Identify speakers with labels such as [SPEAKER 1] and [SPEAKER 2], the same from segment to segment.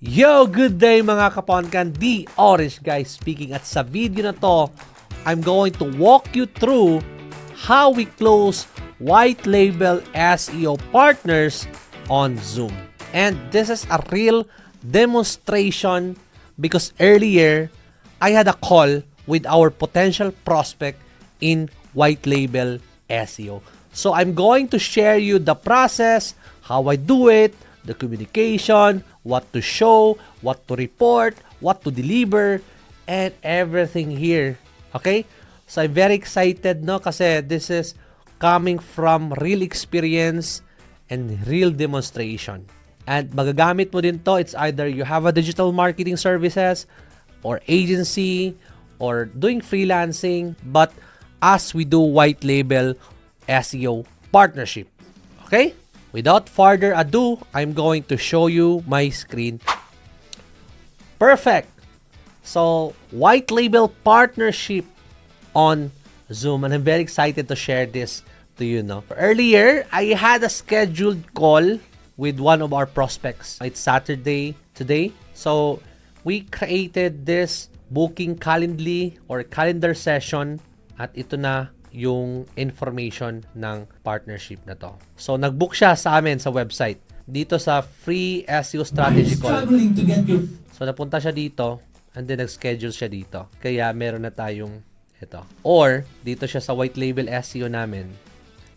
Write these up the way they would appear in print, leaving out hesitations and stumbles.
[SPEAKER 1] Yo, good day mga kaponkan, The Orange Guy speaking, at sa video na to, I'm going to walk you through how we close white label SEO partners on Zoom. And this is a real demonstration because earlier, I had a call with our potential prospect in white label SEO. So I'm going to share you the process, how I do it, the communication, what to show, what to report, what to deliver, and everything here. Okay? So I'm very excited, no? Kasi this is coming from real experience and real demonstration. And magagamit mo din to, it's either you have a digital marketing services or agency or doing freelancing, but as we do white label SEO partnership. Okay? Without further ado, I'm going to show you my screen. Perfect. So, white label partnership on Zoom, and I'm very excited to share this to you. No? Earlier, I had a scheduled call with one of our prospects. It's Saturday today. So, we created this booking Calendly or calendar session, at ito na yung information ng partnership na to. So, nag-book siya sa amin sa website. Dito sa free SEO strategy call. So, napunta siya dito and then nag-schedule siya dito. Kaya, meron na tayong ito. Or, dito siya sa white label SEO namin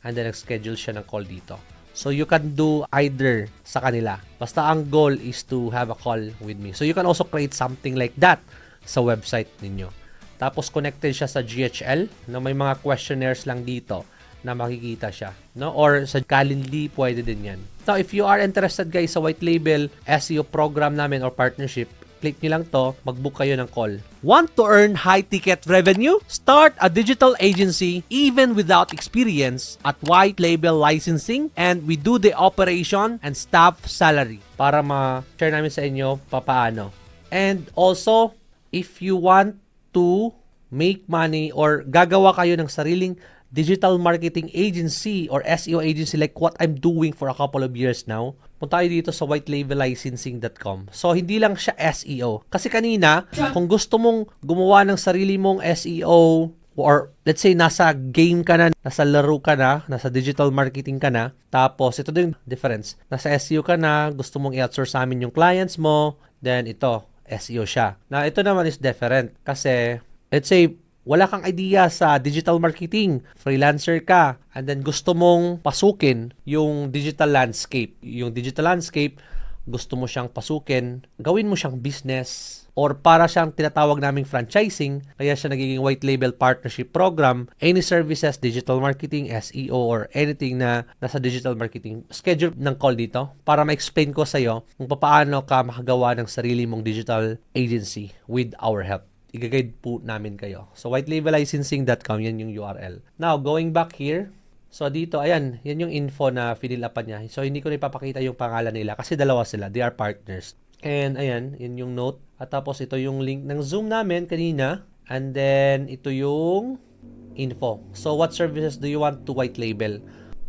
[SPEAKER 1] and then nag-schedule siya ng call dito. So, you can do either sa kanila. Basta ang goal is to have a call with me. So, you can also create something like that sa website ninyo. Tapos connected siya sa GHL, no, may mga questionnaires lang dito na makikita siya, no, or sa Calendly pwede din 'yan. Now, if you are interested guys sa white label SEO program namin or partnership, click niyo lang to, mag-book kayo ng call. Want to earn high ticket revenue? Start a digital agency even without experience at white label licensing, and we do the operation and staff salary para ma-share namin sa inyo papaano. And also, if you want to make money or gagawa kayo ng sariling digital marketing agency or SEO agency like what I'm doing for a couple of years now, punta tayo dito sa whitelabellicensing.com. So, hindi lang siya SEO. Kasi kanina, kung gusto mong gumawa ng sarili mong SEO or let's say nasa game ka na, nasa laro ka na, nasa digital marketing ka na, tapos ito din yung difference. Nasa SEO ka na, gusto mong i-outsource sa amin yung clients mo, then ito, SEO siya. Na ito naman is different kasi let's say wala kang idea sa digital marketing, freelancer ka, and then gusto mong pasukin yung digital landscape. Yung digital landscape, gusto mo siyang pasukin, gawin mo siyang business, or para siyang tinatawag naming franchising, kaya siya nagiging white label partnership program. Any services, digital marketing, SEO, or anything na nasa digital marketing, schedule ng call dito para ma-explain ko sa iyo kung paano ka makagawa ng sarili mong digital agency with our help. I-guide po namin kayo. So, whitelabellicensing.com, yan yung URL. Now, going back here, so dito, ayan, yan yung info na finilapan niya. So, hindi ko na ipapakita yung pangalan nila kasi dalawa sila. They are partners. And ayan, yun yung note. At tapos ito yung link ng Zoom namin kanina. And then ito yung info. So what services do you want to white label?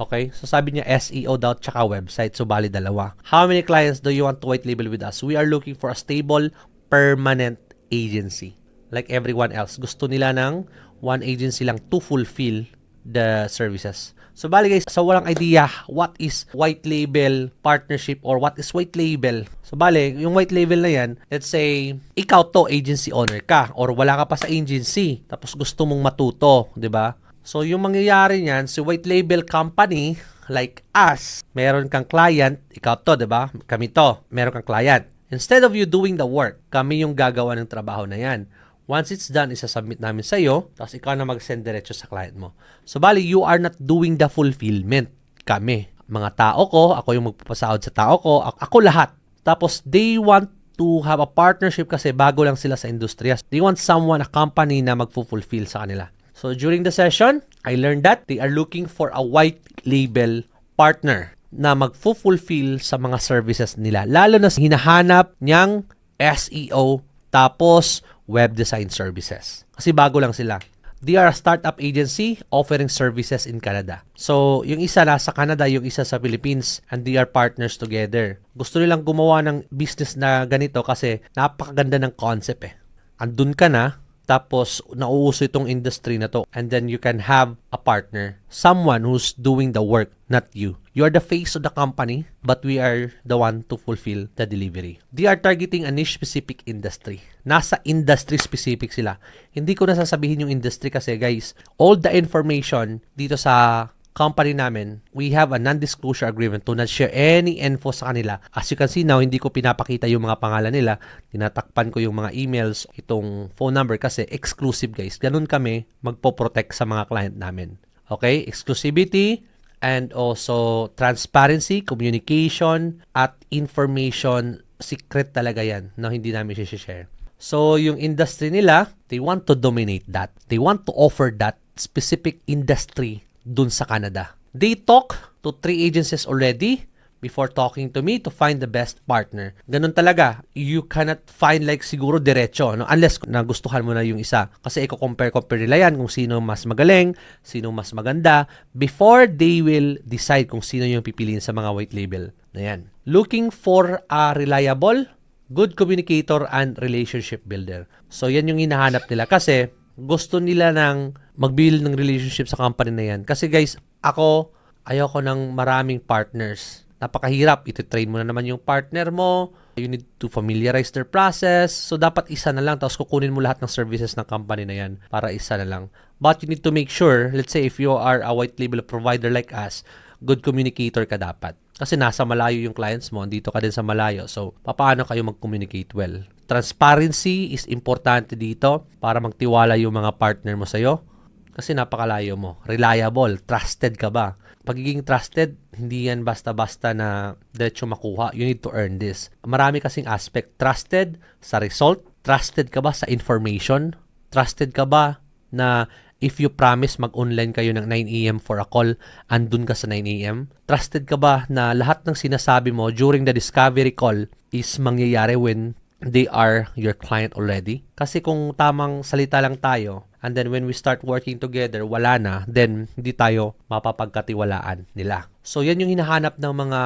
[SPEAKER 1] Okay, so sabi niya SEO daw tsaka website. So bali dalawa. How many clients do you want to white label with us? We are looking for a stable, permanent agency. Like everyone else. Gusto nila ng one agency lang to fulfill the services. So bali guys, so walang idea what is white label partnership or what is white label. So bali, yung white label na yan, let's say, ikaw to, agency owner ka, or wala ka pa sa agency, tapos gusto mong matuto, di ba? So yung mangyayari niyan, si white label company, like us, meron kang client, ikaw to, di ba? Kami to, meron kang client. Instead of you doing the work, kami yung gagawa ng trabaho na yan. Once it's done, isasubmit namin sa iyo, tapos ikaw na mag-send diretso sa client mo. So, bali, you are not doing the fulfillment. Kami. Mga tao ko, ako yung magpapasahod sa tao ko, ako lahat. Tapos, they want to have a partnership kasi bago lang sila sa industriya. They want someone, a company na mag-fulfill sa kanila. So, during the session, I learned that they are looking for a white label partner na mag-fulfill sa mga services nila. Lalo na hinahanap niyang SEO tapos web design services. Kasi bago lang sila. They are a startup agency offering services in Canada. So, yung isa nasa Canada, yung isa sa Philippines, and they are partners together. Gusto nilang gumawa ng business na ganito kasi napakaganda ng concept eh. Andun ka na, tapos nauuso itong industry na to, and then you can have a partner, someone who's doing the work, not you. You are the face of the company, but we are the one to fulfill the delivery. They are targeting a niche specific industry. Nasa industry specific sila. Hindi ko nasasabihin yung industry kasi guys, all the information dito sa company namin, we have a non-disclosure agreement to not share any info sa kanila. As you can see now, hindi ko pinapakita yung mga pangalan nila. Tinatakpan ko yung mga emails, itong phone number kasi exclusive guys. Ganun kami magpo-protect sa mga client namin. Okay? Exclusivity and also transparency, communication, at information. Secret talaga yan na hindi namin share. So, yung industry nila, they want to dominate that. They want to offer that specific industry dun sa Canada. They talk to 3 agencies already before talking to me to find the best partner. Ganun talaga. You cannot find like siguro diretso, no? Unless nagustuhan mo na yung isa. Kasi i-compare nila yan kung sino mas magaling, sino mas maganda, before they will decide kung sino yung pipiliin sa mga white label na yan. Looking for a reliable, good communicator, and relationship builder. So yan yung hinahanap nila kasi gusto nila ng mag-build ng relationship sa company na yan. Kasi guys, ayoko ng maraming partners. Napakahirap. Ito-train mo na naman yung partner mo. You need to familiarize their process. So, dapat isa na lang. Tapos kukunin mo lahat ng services ng company na yan para isa na lang. But you need to make sure, let's say if you are a white label provider like us, good communicator ka dapat. Kasi nasa malayo yung clients mo, dito ka din sa malayo. So, paano kayo mag-communicate well? Transparency is importante dito para magtiwala yung mga partner mo sa'yo. Kasi napakalayo mo. Reliable, trusted ka ba? Pagiging trusted, hindi yan basta-basta na diretso makuha. You need to earn this. Marami kasing aspect. Trusted sa result. Trusted ka ba sa information? Trusted ka ba na if you promise mag-online kayo ng 9 a.m. for a call, andun ka sa 9 a.m.? Trusted ka ba na lahat ng sinasabi mo during the discovery call is mangyayari when they are your client already? Kasi kung tamang salita lang tayo, and then when we start working together, wala na, then hindi tayo mapapagkatiwalaan nila. So yan yung hinahanap ng mga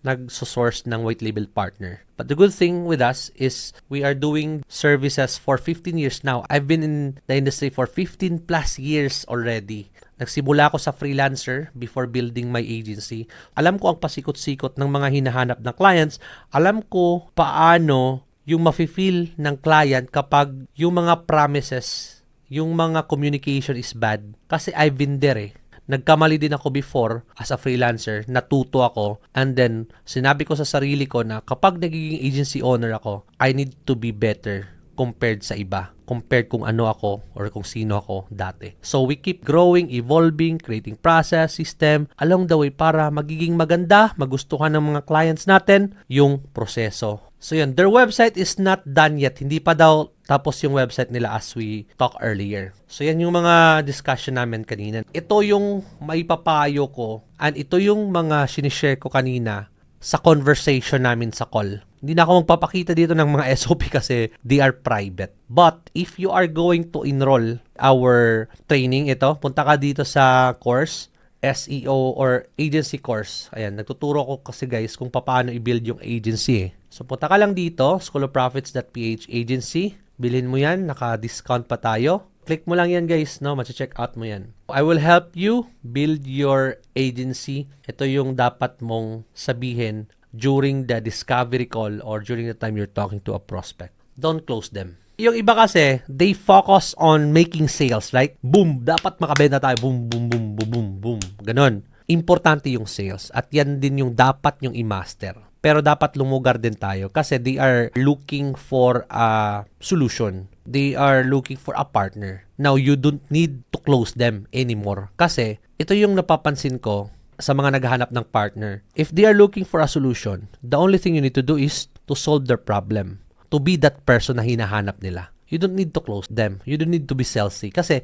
[SPEAKER 1] nagsosource ng white label partner. But the good thing with us is we are doing services for 15 years now. I've been in the industry for 15 plus years already. Nagsimula ako sa freelancer before building my agency. Alam ko ang pasikot-sikot ng mga hinahanap na clients. Alam ko paano yung mafe-feel ng client kapag yung mga promises, yung mga communication is bad. Kasi I've been there eh. Nagkamali din ako before as a freelancer, natuto ako, and then sinabi ko sa sarili ko na kapag nagiging agency owner ako, I need to be better compared sa iba, compared kung ano ako or kung sino ako dati. So we keep growing, evolving, creating process, system along the way para magiging maganda, magustuhan ng mga clients natin yung proseso. So yun, their website is not done yet. Hindi pa daw tapos yung website nila as we talk earlier. So yan yung mga discussion namin kanina. Ito yung maipapayo ko and ito yung mga sinishare ko kanina sa conversation namin sa call. Hindi na ako magpapakita dito ng mga SOP kasi they are private. But if you are going to enroll our training, ito, punta ka dito sa course, SEO or agency course. Ayan, nagtuturo ko kasi guys kung paano i-build yung agency eh. So punta ka lang dito, schoolofprofits.ph agency. Bilhin mo yan, naka-discount pa tayo. Click mo lang yan guys, no? Mache-check out mo yan. I will help you build your agency. Ito yung dapat mong sabihin during the discovery call or during the time you're talking to a prospect. Don't close them. Yung iba kasi, they focus on making sales, right? Boom! Dapat makabenta tayo. Boom, boom, boom, boom, boom, boom. Ganon. Importante yung sales. At yan din yung dapat yung i-master. Pero dapat lumugar din tayo kasi they are looking for a solution. They are looking for a partner. Now, you don't need to close them anymore. Kasi, ito yung napapansin ko sa mga naghahanap ng partner. If they are looking for a solution, the only thing you need to do is to solve their problem. To be that person na hinahanap nila. You don't need to close them. You don't need to be salesy. Kasi,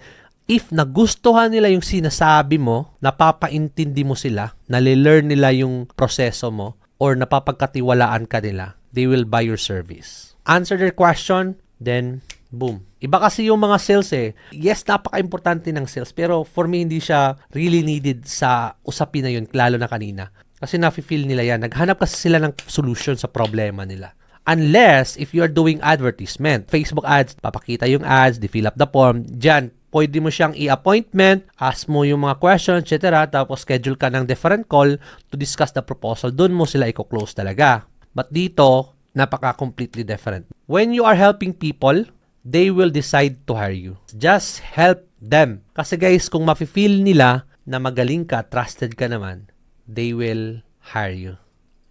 [SPEAKER 1] if nagustuhan nila yung sinasabi mo, napapaintindi mo sila, nalilearn nila yung proseso mo, or napapagkatiwalaan ka nila, they will buy your service. Answer their question, then Boom. Iba kasi yung mga sales eh. Yes, napaka-importante ng sales. Pero for me, hindi siya really needed sa usapin na yun, lalo na kanina. Kasi nafe-feel nila yan. Naghanap kasi sila ng solution sa problema nila. Unless, if you're doing advertisement, Facebook ads, papakita yung ads, they fill up the form, dyan, pwede mo siyang i-appointment, ask mo yung mga questions, etc. Tapos schedule ka ng different call to discuss the proposal. Doon mo sila i-close talaga. But dito, napaka-completely different. When you are helping people, they will decide to hire you. Just help them. Kasi guys, kung mafe-feel nila na magaling ka, trusted ka naman, they will hire you.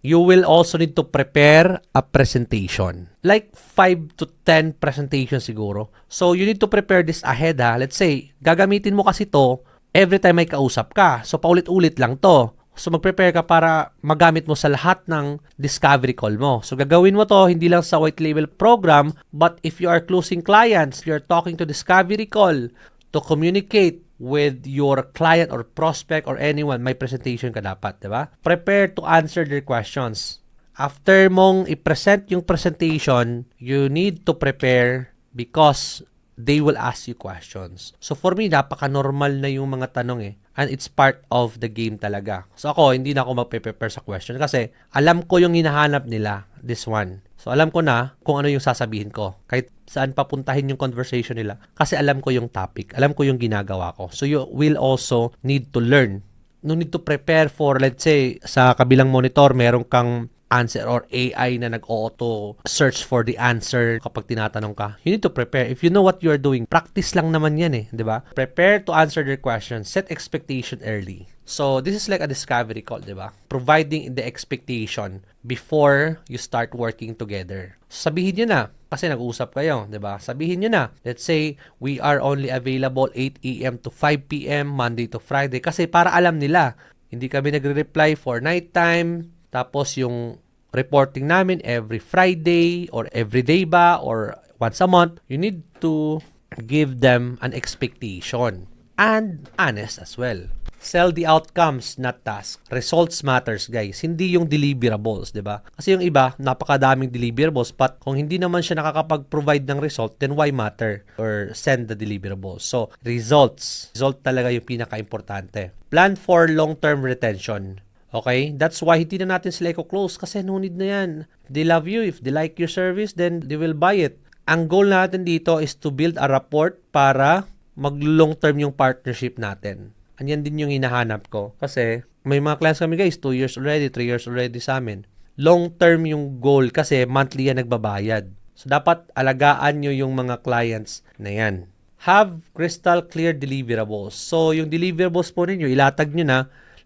[SPEAKER 1] You will also need to prepare a presentation. Like 5 to 10 presentations siguro. So, you need to prepare this ahead ha. Let's say, gagamitin mo kasi to every time may kausap ka. So, paulit-ulit lang to. So, mag-prepare ka para magamit mo sa lahat ng discovery call mo. So, gagawin mo to hindi lang sa white label program, but if you are closing clients, you're talking to discovery call to communicate with your client or prospect or anyone, may presentation ka dapat, di ba? Prepare to answer their questions. After mong i-present yung presentation, you need to prepare because they will ask you questions. So for me, napaka-normal na yung mga tanong eh. And it's part of the game talaga. So ako, hindi na ako magpe-prepare sa question kasi alam ko yung hinahanap nila, this one. So alam ko na kung ano yung sasabihin ko. Kahit saan papuntahin yung conversation nila. Kasi alam ko yung topic. Alam ko yung ginagawa ko. So you will also need to learn. You need to prepare for, let's say, sa kabilang monitor, meron kang answer or AI na nag-auto search for the answer kapag tinatanong ka. You need to prepare. If you know what you're doing, practice lang naman yan eh, di ba? Prepare to answer their questions. Set expectation early. So, this is like a discovery call, di ba? Providing the expectation before you start working together. Sabihin nyo na, kasi nag-uusap kayo, di ba? Sabihin nyo na, let's say, we are only available 8 a.m. to 5 p.m. Monday to Friday. Kasi para alam nila, hindi kami nagre-reply for nighttime. Tapos yung reporting namin every Friday or every day ba or once a month, you need to give them an expectation and honest as well. Sell the outcomes, not task. Results matters, guys. Hindi yung deliverables, di ba? Kasi yung iba, napakadaming deliverables, but kung hindi naman siya nakakapag-provide ng result, then why matter? Or send the deliverables. So, results. Result talaga yung pinaka-importante. Plan for long-term retention. Okay? That's why hindi na natin sila i-close kasi no need na yan. They love you. If they like your service, then they will buy it. Ang goal natin dito is to build a rapport para mag-long term yung partnership natin. Anyan din yung hinahanap ko. Kasi may mga clients kami guys, 2 years already, 3 years already sa amin. Long term yung goal kasi monthly yan nagbabayad. So dapat alagaan nyo yung mga clients na yan. Have crystal clear deliverables. So yung deliverables po ninyo, ilatag nyo na.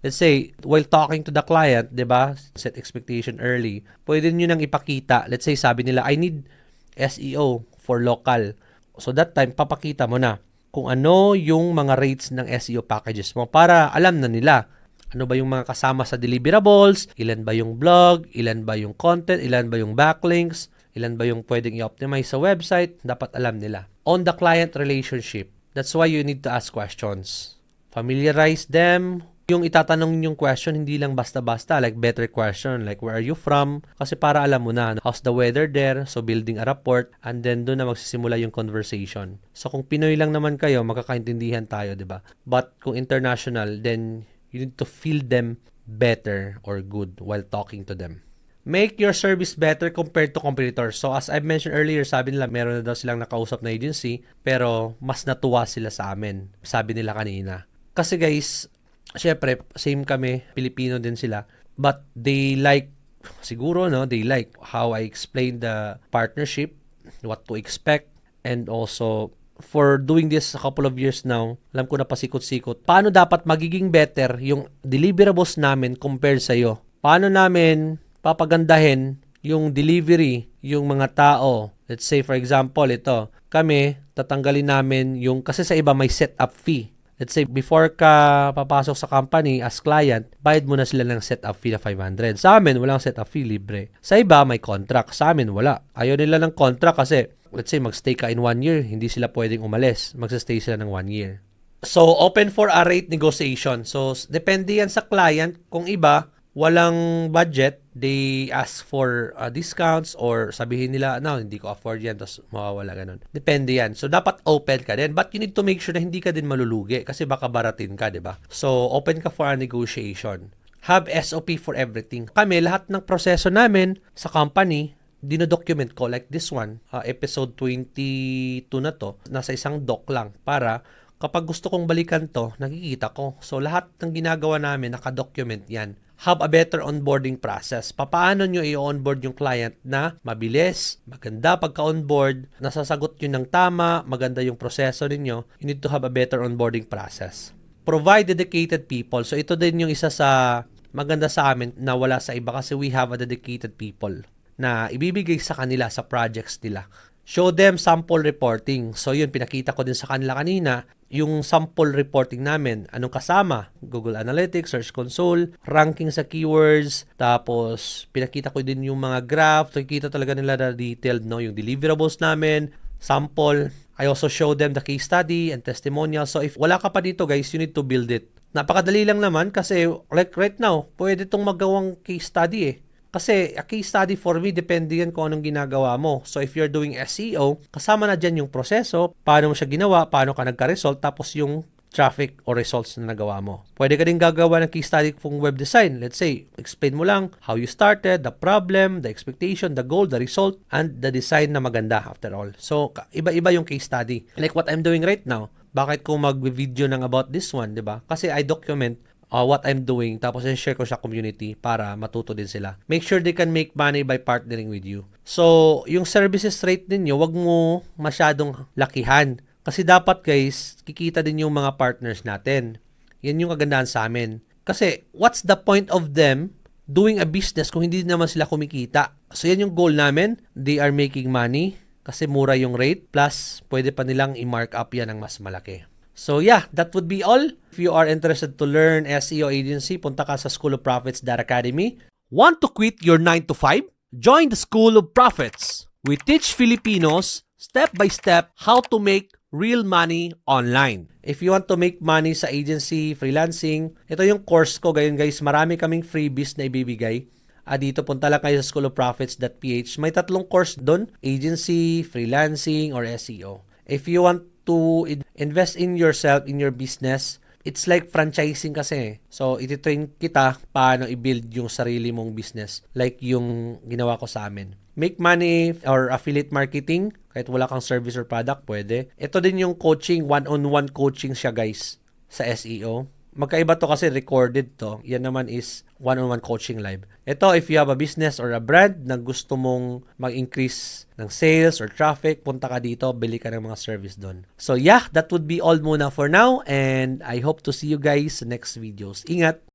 [SPEAKER 1] Let's say, while talking to the client, di ba, set expectation early, pwede nyo nang ipakita. Let's say, sabi nila, I need SEO for local. So that time, papakita mo na kung ano yung mga rates ng SEO packages mo para alam na nila. Ano ba yung mga kasama sa deliverables, ilan ba yung blog, ilan ba yung content, ilan ba yung backlinks, ilan ba yung pwedeng i-optimize sa website, dapat alam nila. On the client relationship, that's why you need to ask questions. Familiarize them. Yung itatanong yung question, hindi lang basta-basta, like better question, like where are you from? Kasi para alam mo na, how's the weather there? So building a rapport, and then doon na magsisimula yung conversation. So kung Pinoy lang naman kayo, magkakaintindihan tayo, di ba? But kung international, then you need to feel them better or good while talking to them. Make your service better compared to competitors. So as I mentioned earlier, sabi nila meron na daw silang nakausap na agency, pero mas natuwa sila sa amin. Sabi nila kanina. Kasi guys, syempre, same kami, Pilipino din sila. But they like, siguro, no? They like how I explain the partnership, what to expect, and also, for doing this a couple of years now, alam ko na pasikot-sikot, paano dapat magiging better yung deliverables namin compared sa iyo? Paano namin papagandahin yung delivery, yung mga tao? Let's say, for example, ito, kami, tatanggalin namin yung, kasi sa iba may setup fee. Let's say, before ka papasok sa company as client, bayad mo na sila ng setup fee na 500. Sa amin, walang setup fee, libre. Sa iba, may contract. Sa amin, wala. Ayaw nila ng contract kasi, let's say, magstay ka in 1 year, hindi sila pwedeng umalis. Magsastay sila ng 1 year. So, open for a rate negotiation. So, depende yan sa client. Kung iba, walang budget, they ask for discounts or sabihin nila, no, hindi ko afford yan, tapos mawawala ganun. Depende yan. So, dapat open ka din. But you need to make sure na hindi ka din malulugi kasi baka baratin ka, di ba? So, open ka for a negotiation. Have SOP for everything. Kami, lahat ng proseso namin sa company, dinodocument ko like this one, episode 22 na to, nasa isang doc lang para kapag gusto kong balikan to, nakikita ko. So, lahat ng ginagawa namin, nakadocument yan. Have a better onboarding process. Paano nyo i-onboard yung client na mabilis, maganda pagka-onboard, nasasagot nyo ng tama, maganda yung proseso ninyo, you need to have a better onboarding process. Provide dedicated people. So, ito din yung isa sa maganda sa amin na wala sa iba kasi we have a dedicated people na ibibigay sa kanila sa projects nila. Show them sample reporting. So yun, pinakita ko din sa kanila kanina, yung sample reporting namin. Anong kasama? Google Analytics, Search Console, ranking sa keywords, tapos pinakita ko din yung mga graph. Nakikita talaga nila na detailed, no? Yung deliverables namin, sample. I also show them the case study and testimonial. So if wala ka pa dito guys, you need to build it. Napakadali lang naman kasi like right now, pwede itong magawang case study eh. Kasi a case study for me, depende yan kung anong ginagawa mo. So if you're doing SEO, kasama na dyan yung proseso, paano mo siya ginawa, paano ka nagka-result, tapos yung traffic or results na nagawa mo. Pwede ka din gagawa ng case study kung web design. Let's say, explain mo lang how you started, the problem, the expectation, the goal, the result, and the design na maganda after all. So, iba-iba yung case study. Like what I'm doing right now, bakit ko mag-video ng about this one, di ba? Kasi I document what I'm doing, tapos i-share ko sa community para matuto din sila. Make sure they can make money by partnering with you. So, yung services rate ninyo, wag mo masyadong lakihan. Kasi dapat guys, kikita din yung mga partners natin. Yan yung kagandahan sa amin. Kasi, what's the point of them doing a business kung hindi naman sila kumikita? So, yan yung goal namin. They are making money kasi mura yung rate. Plus, pwede pa nilang i-mark up yan ng mas malaki. So yeah, that would be all. If you are interested to learn SEO agency, punta ka sa School of Profits Academy. Want to quit your 9 to 5? Join the School of Profits. We teach Filipinos step by step how to make real money online. If you want to make money sa agency, freelancing, ito yung course ko. Gayon guys, marami kaming freebies na ibibigay. Dito punta lang kayo sa schoolofprofits.ph. May 3 course doon, agency, freelancing, or SEO. If you want to invest in yourself, in your business, it's like franchising kasi. So, ititrain kita paano i-build yung sarili mong business. Like yung ginawa ko sa amin. Make money or affiliate marketing, kahit wala kang service or product, pwede. Ito din yung coaching, one-on-one coaching siya guys, sa SEO. Magkaiba to kasi recorded to. Yan naman is one-on-one coaching live. Ito, if you have a business or a brand na gusto mong mag-increase ng sales or traffic, punta ka dito, bili ka ng mga service doon. So yeah, that would be all muna for now and I hope to see you guys sa next videos. Ingat!